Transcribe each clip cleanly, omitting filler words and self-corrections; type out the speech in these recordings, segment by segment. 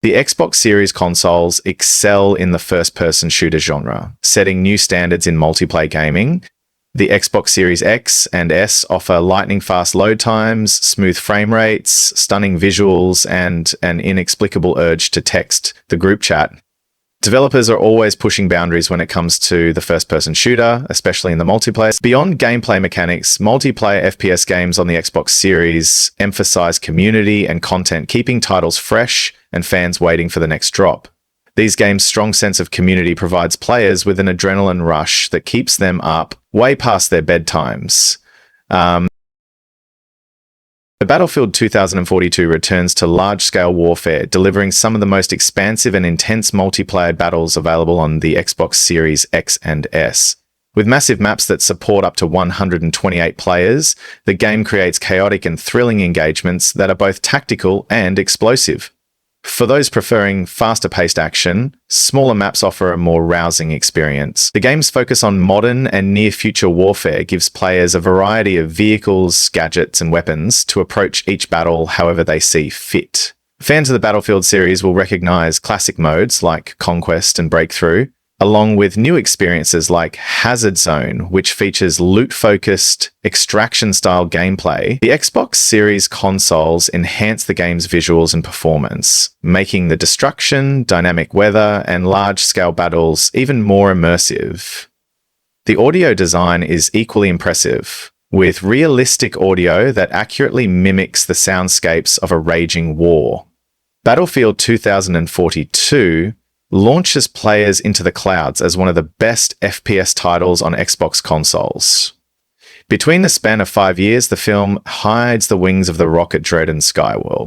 The Xbox Series consoles excel in the first-person shooter genre, setting new standards in multiplayer gaming. The Xbox Series X and S offer lightning-fast load times, smooth frame rates, stunning visuals, and an inexplicable urge to text the group chat. Developers are always pushing boundaries when it comes to the first-person shooter, especially in the multiplayer. Beyond gameplay mechanics, multiplayer FPS games on the Xbox Series emphasize community and content, keeping titles fresh and fans waiting for the next drop. These games' strong sense of community provides players with an adrenaline rush that keeps them up way past their bedtimes. Battlefield 2042 returns to large-scale warfare, delivering some of the most expansive and intense multiplayer battles available on the Xbox Series X and S. With massive maps that support up to 128 players, the game creates chaotic and thrilling engagements that are both tactical and explosive. For those preferring faster-paced action, smaller maps offer a more rousing experience. The game's focus on modern and near-future warfare gives players a variety of vehicles, gadgets, and weapons to approach each battle however they see fit. Fans of the Battlefield series will recognize classic modes like Conquest and Breakthrough, along with new experiences like Hazard Zone, which features loot-focused, extraction-style gameplay. The Xbox Series consoles enhance the game's visuals and performance, making the destruction, dynamic weather, and large-scale battles even more immersive. The audio design is equally impressive, with realistic audio that accurately mimics the soundscapes of a raging war. Battlefield 2042 launches players into the clouds as one of the best FPS titles on Xbox consoles. Between the span of 5 years, the film hides the wings of the rocket dread and Skyworld.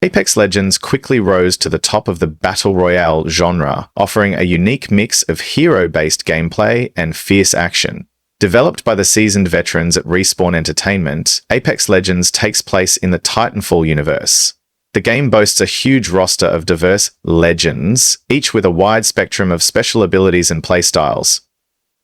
Apex Legends quickly rose to the top of the battle royale genre, offering a unique mix of hero-based gameplay and fierce action. Developed by the seasoned veterans at Respawn Entertainment, Apex Legends takes place in the Titanfall universe. The game boasts a huge roster of diverse legends, each with a wide spectrum of special abilities and playstyles.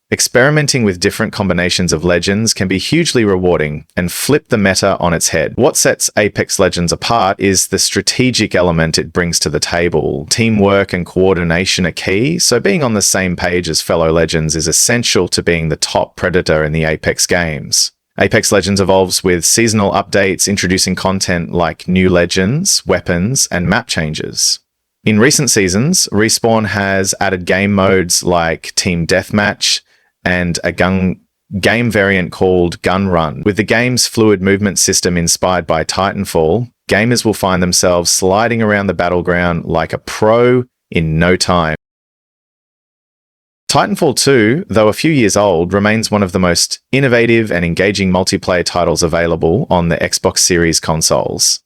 Experimenting with different combinations of legends can be hugely rewarding and flip the meta on its head. What sets Apex Legends apart is the strategic element it brings to the table. Teamwork and coordination are key, so being on the same page as fellow legends is essential to being the top predator in the Apex games. Apex Legends evolves with seasonal updates introducing content like new legends, weapons, and map changes. In recent seasons, Respawn has added game modes like Team Deathmatch and a game variant called Gun Run. With the game's fluid movement system inspired by Titanfall, gamers will find themselves sliding around the battleground like a pro in no time. Titanfall 2, though a few years old, remains one of the most innovative and engaging multiplayer titles available on the Xbox Series consoles.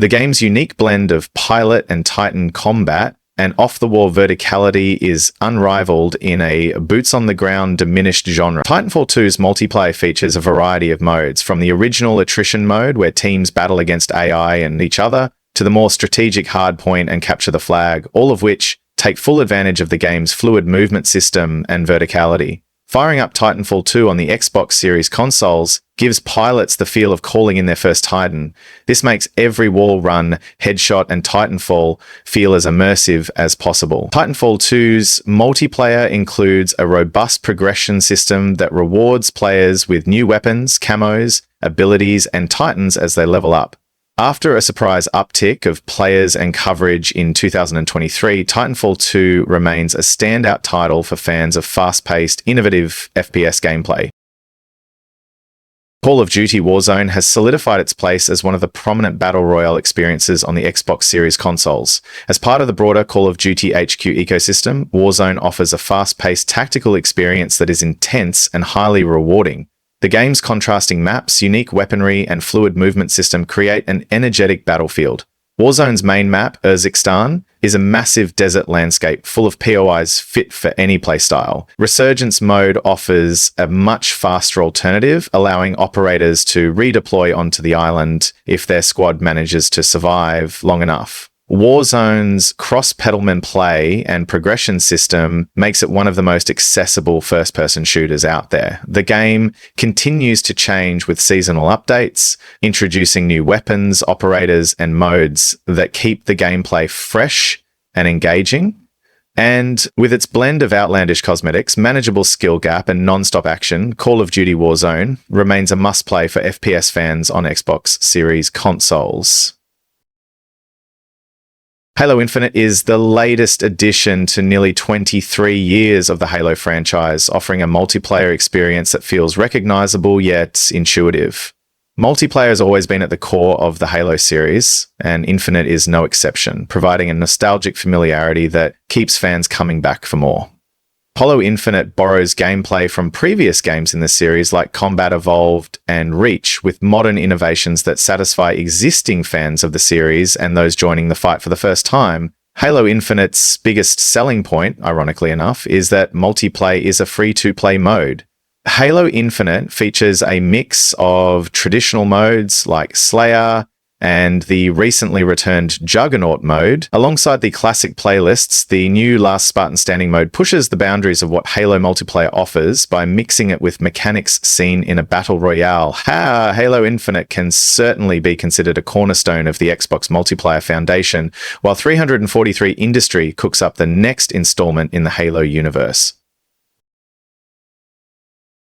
The game's unique blend of pilot and Titan combat and off-the-wall verticality is unrivaled in a boots-on-the-ground diminished genre. Titanfall 2's multiplayer features a variety of modes, from the original attrition mode, where teams battle against AI and each other, to the more strategic hardpoint and capture the flag, all of which take full advantage of the game's fluid movement system and verticality. Firing up Titanfall 2 on the Xbox Series consoles gives pilots the feel of calling in their first Titan. This makes every wall run, headshot, and Titanfall feel as immersive as possible. Titanfall 2's multiplayer includes a robust progression system that rewards players with new weapons, camos, abilities, and Titans as they level up. After a surprise uptick of players and coverage in 2023, Titanfall 2 remains a standout title for fans of fast-paced, innovative FPS gameplay. Call of Duty Warzone has solidified its place as one of the prominent battle royale experiences on the Xbox Series consoles. As part of the broader Call of Duty HQ ecosystem, Warzone offers a fast-paced tactical experience that is intense and highly rewarding. The game's contrasting maps, unique weaponry, and fluid movement system create an energetic battlefield. Warzone's main map, Xdefiant, is a massive desert landscape full of POIs fit for any playstyle. Resurgence mode offers a much faster alternative, allowing operators to redeploy onto the island if their squad manages to survive long enough. Warzone's cross-pedalman play and progression system makes it one of the most accessible first-person shooters out there. The game continues to change with seasonal updates, introducing new weapons, operators, and modes that keep the gameplay fresh and engaging. And with its blend of outlandish cosmetics, manageable skill gap, and non-stop action, Call of Duty Warzone remains a must-play for FPS fans on Xbox Series consoles. Halo Infinite is the latest addition to nearly 23 years of the Halo franchise, offering a multiplayer experience that feels recognizable yet intuitive. Multiplayer has always been at the core of the Halo series, and Infinite is no exception, providing a nostalgic familiarity that keeps fans coming back for more. Halo Infinite borrows gameplay from previous games in the series like Combat Evolved and Reach, with modern innovations that satisfy existing fans of the series and those joining the fight for the first time. Halo Infinite's biggest selling point, ironically enough, is that multiplayer is a free-to-play mode. Halo Infinite features a mix of traditional modes like Slayer and the recently returned Juggernaut mode. Alongside the classic playlists, the new Last Spartan Standing mode pushes the boundaries of what Halo multiplayer offers by mixing it with mechanics seen in a battle royale. Halo Infinite can certainly be considered a cornerstone of the Xbox multiplayer foundation, while 343 Industry cooks up the next installment in the Halo universe.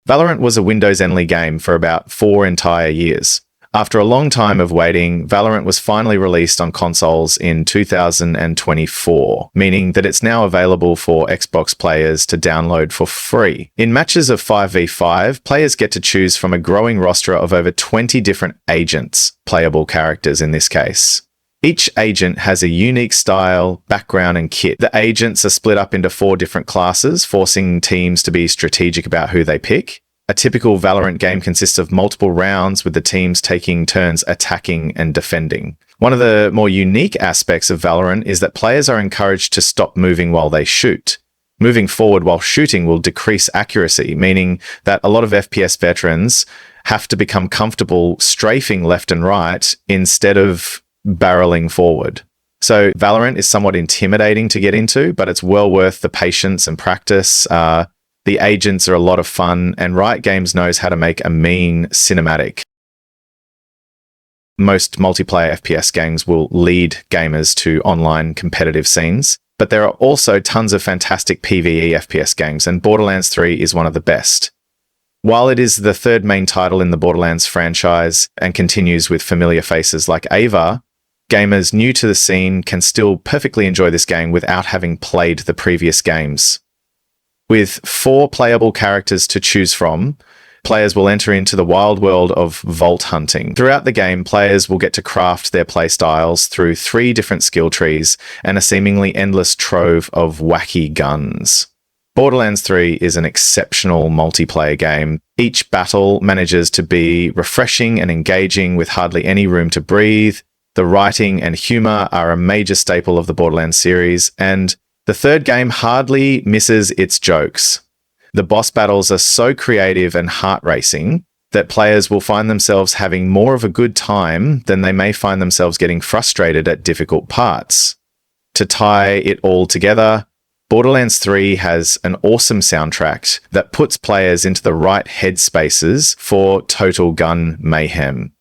Valorant was a Windows-only game for about 4 entire years. After a long time of waiting, Valorant was finally released on consoles in 2024, meaning that it's now available for Xbox players to download for free. In matches of 5v5, players get to choose from a growing roster of over 20 different agents, playable characters in this case. Each agent has a unique style, background, and kit. The agents are split up into 4 different classes, forcing teams to be strategic about who they pick. A typical Valorant game consists of multiple rounds, with the teams taking turns attacking and defending. One of the more unique aspects of Valorant is that players are encouraged to stop moving while they shoot. Moving forward while shooting will decrease accuracy, meaning that a lot of FPS veterans have to become comfortable strafing left and right instead of barreling forward. So Valorant is somewhat intimidating to get into, but it's well worth the patience and practice. The agents are a lot of fun, and Riot Games knows how to make a mean cinematic. Most multiplayer FPS games will lead gamers to online competitive scenes, but there are also tons of fantastic PvE FPS games, and Borderlands 3 is one of the best. While it is the third main title in the Borderlands franchise and continues with familiar faces like Ava, gamers new to the scene can still perfectly enjoy this game without having played the previous games. With 4 playable characters to choose from, players will enter into the wild world of vault hunting. Throughout the game, players will get to craft their playstyles through 3 different skill trees and a seemingly endless trove of wacky guns. Borderlands 3 is an exceptional multiplayer game. Each battle manages to be refreshing and engaging with hardly any room to breathe. The writing and humor are a major staple of the Borderlands series, and the third game hardly misses its jokes. The boss battles are so creative and heart-racing that players will find themselves having more of a good time than they may find themselves getting frustrated at difficult parts. To tie it all together, Borderlands 3 has an awesome soundtrack that puts players into the right headspaces for total gun mayhem.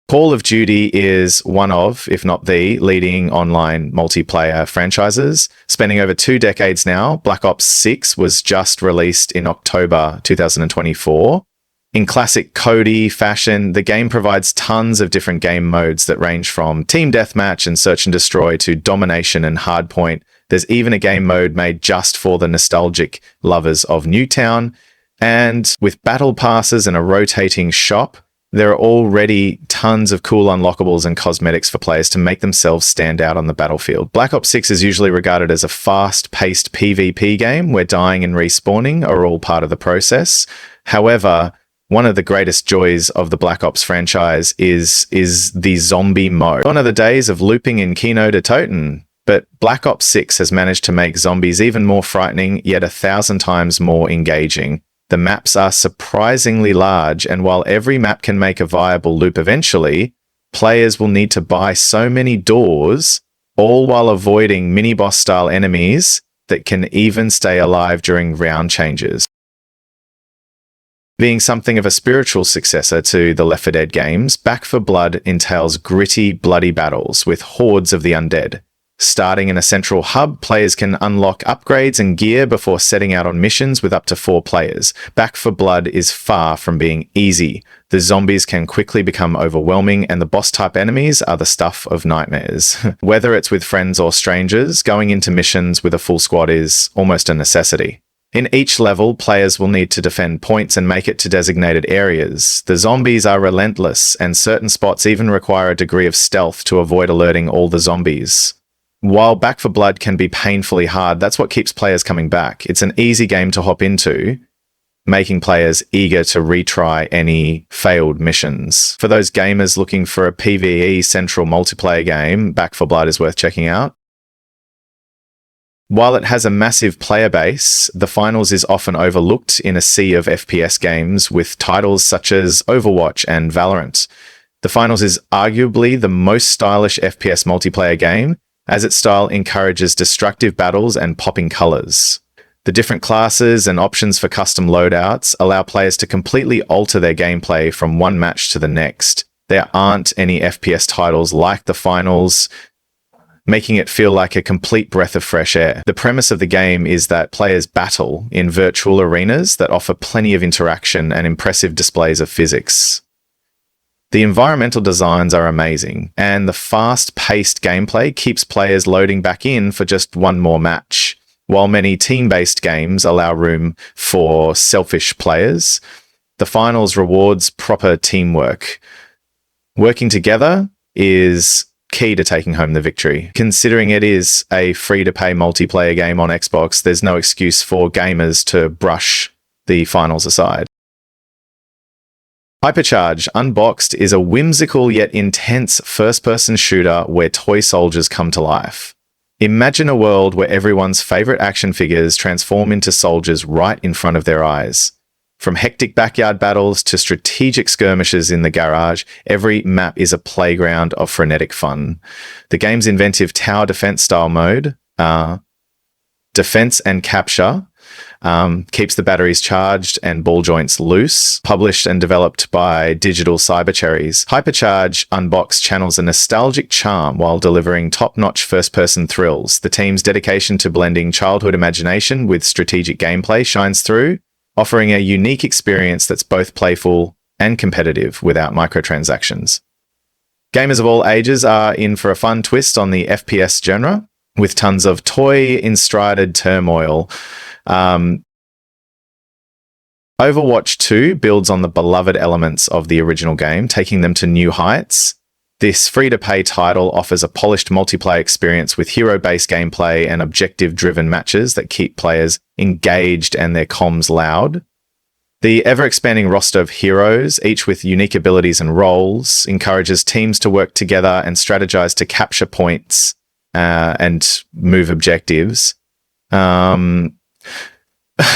Call of Duty is one of, if not the, leading online multiplayer franchises. Spanning over 2 decades now, Black Ops 6 was just released in October 2024. In classic Cody fashion, the game provides tons of different game modes that range from team deathmatch and search and destroy to domination and hardpoint. There's even a game mode made just for the nostalgic lovers of Newtown. And with battle passes and a rotating shop, there are already tons of cool unlockables and cosmetics for players to make themselves stand out on the battlefield. Black Ops 6 is usually regarded as a fast-paced PvP game where dying and respawning are all part of the process. However, one of the greatest joys of the Black Ops franchise is the zombie mode. Gone are the days of looping in Kino to Toten, but Black Ops 6 has managed to make zombies even more frightening, yet 1,000 times more engaging. The maps are surprisingly large, and while every map can make a viable loop eventually, Players will need to buy so many doors, all while avoiding mini-boss style enemies that can even stay alive during round changes. Being something of a spiritual successor to the Left 4 Dead games, Back 4 Blood entails gritty, bloody battles with hordes of the undead. Starting in a central hub, players can unlock upgrades and gear before setting out on missions with up to 4 players. Back 4 Blood is far from being easy. The zombies can quickly become overwhelming, and the boss-type enemies are the stuff of nightmares. Whether it's with friends or strangers, going into missions with a full squad is almost a necessity. In each level, players will need to defend points and make it to designated areas. The zombies are relentless, and certain spots even require a degree of stealth to avoid alerting all the zombies. While Back 4 Blood can be painfully hard, that's what keeps players coming back. It's an easy game to hop into, making players eager to retry any failed missions. For those gamers looking for a PvE central multiplayer game, Back 4 Blood is worth checking out. While it has a massive player base, the finals is often overlooked in a sea of FPS games with titles such as Overwatch and Valorant. The finals is arguably the most stylish FPS multiplayer game, as its style encourages destructive battles and popping colors. The different classes and options for custom loadouts allow players to completely alter their gameplay from one match to the next. There aren't any FPS titles like the finals, making it feel like a complete breath of fresh air. The premise of the game is that players battle in virtual arenas that offer plenty of interaction and impressive displays of physics. The environmental designs are amazing, and the fast-paced gameplay keeps players loading back in for just one more match. While many team-based games allow room for selfish players, the finals rewards proper teamwork. Working together is key to taking home the victory. Considering it is a free-to-pay multiplayer game on Xbox, there's no excuse for gamers to brush the finals aside. Hypercharge Unboxed is a whimsical yet intense first-person shooter where toy soldiers come to life. Imagine a world where everyone's favorite action figures transform into soldiers right in front of their eyes. From hectic backyard battles to strategic skirmishes in the garage, every map is a playground of frenetic fun. The game's inventive tower defense style mode, defense and capture, keeps the batteries charged and ball joints loose. Published and developed by Digital Cybercherries, Hypercharge Unboxed channels a nostalgic charm while delivering top-notch first-person thrills. The team's dedication to blending childhood imagination with strategic gameplay shines through, offering a unique experience that's both playful and competitive without microtransactions. Gamers of all ages are in for a fun twist on the FPS genre, with tons of toy-inspired turmoil. Overwatch 2 builds on the beloved elements of the original game, taking them to new heights. This free-to-play title offers a polished multiplayer experience with hero-based gameplay and objective-driven matches that keep players engaged and their comms loud. The ever-expanding roster of heroes, each with unique abilities and roles, encourages teams to work together and strategize to capture points and move objectives.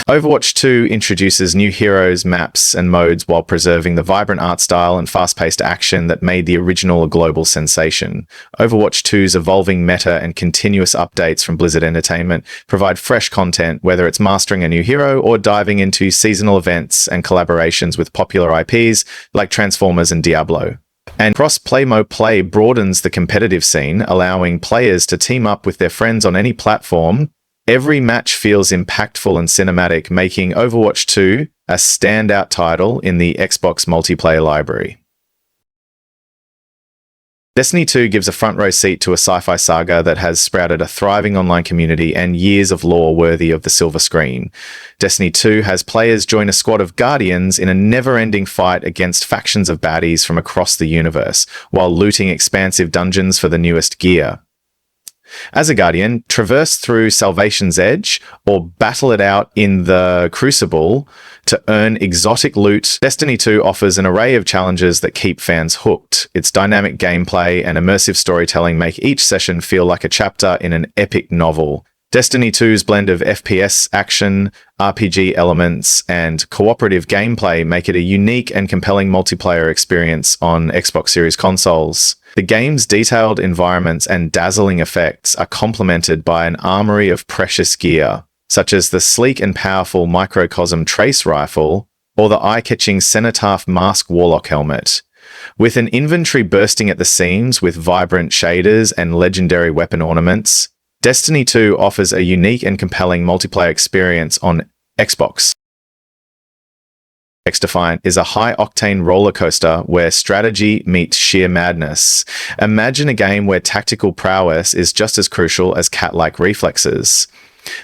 Overwatch 2 introduces new heroes, maps, and modes while preserving the vibrant art style and fast-paced action that made the original a global sensation. Overwatch 2's evolving meta and continuous updates from Blizzard Entertainment provide fresh content, whether it's mastering a new hero or diving into seasonal events and collaborations with popular IPs like Transformers and Diablo. And cross-play mode play broadens the competitive scene, allowing players to team up with their friends on any platform. Every match feels impactful and cinematic, making Overwatch 2 a standout title in the Xbox multiplayer library. Destiny 2 gives a front-row seat to a sci-fi saga that has sprouted a thriving online community and years of lore worthy of the silver screen. Destiny 2 has players join a squad of guardians in a never-ending fight against factions of baddies from across the universe, while looting expansive dungeons for the newest gear. As a Guardian, traverse through Salvation's Edge or battle it out in the Crucible to earn exotic loot. Destiny 2 offers an array of challenges that keep fans hooked. Its dynamic gameplay and immersive storytelling make each session feel like a chapter in an epic novel. Destiny 2's blend of FPS action, RPG elements, and cooperative gameplay make it a unique and compelling multiplayer experience on Xbox Series consoles. The game's detailed environments and dazzling effects are complemented by an armory of precious gear, such as the sleek and powerful Microcosm Trace Rifle or the eye-catching Cenotaph Mask Warlock helmet. With an inventory bursting at the seams with vibrant shaders and legendary weapon ornaments, Destiny 2 offers a unique and compelling multiplayer experience on Xbox. Xdefiant is a high-octane roller coaster where strategy meets sheer madness. Imagine a game where tactical prowess is just as crucial as cat-like reflexes.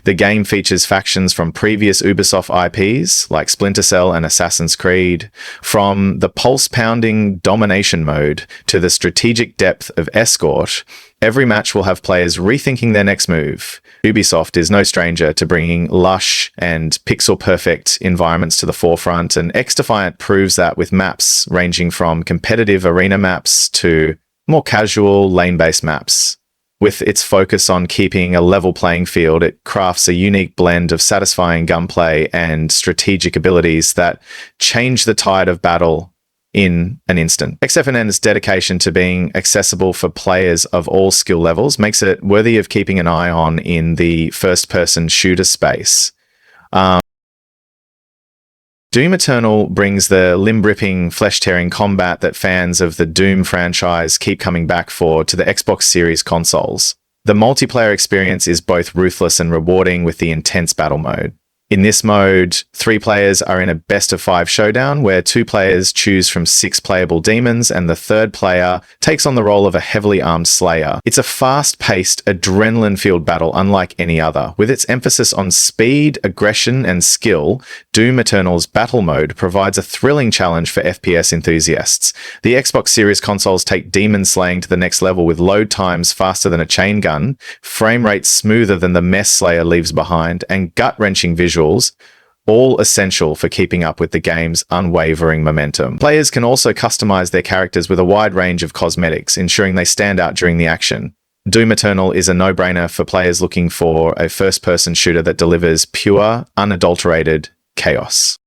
The game features factions from previous Ubisoft IPs, like Splinter Cell and Assassin's Creed, from the pulse-pounding domination mode to the strategic depth of escort. Every match will have players rethinking their next move. Ubisoft is no stranger to bringing lush and pixel-perfect environments to the forefront, and Xdefiant proves that with maps ranging from competitive arena maps to more casual, lane-based maps. With its focus on keeping a level playing field, it crafts a unique blend of satisfying gunplay and strategic abilities that change the tide of battle in an instant. Xdefiant's dedication to being accessible for players of all skill levels makes it worthy of keeping an eye on in the first-person shooter space. Doom Eternal brings the limb-ripping, flesh-tearing combat that fans of the Doom franchise keep coming back for to the Xbox Series consoles. The multiplayer experience is both ruthless and rewarding with the intense battle mode. In this mode, 3 players are in a best-of-5 showdown where 2 players choose from 6 playable demons and the 3rd player takes on the role of a heavily armed slayer. It's a fast-paced, adrenaline-filled battle unlike any other. With its emphasis on speed, aggression, and skill, Doom Eternal's battle mode provides a thrilling challenge for FPS enthusiasts. The Xbox Series consoles take demon slaying to the next level with load times faster than a chain gun, frame rates smoother than the mess Slayer leaves behind, and gut-wrenching visuals, all essential for keeping up with the game's unwavering momentum. Players can also customize their characters with a wide range of cosmetics, ensuring they stand out during the action. Doom Eternal is a no-brainer for players looking for a first-person shooter that delivers pure, unadulterated chaos.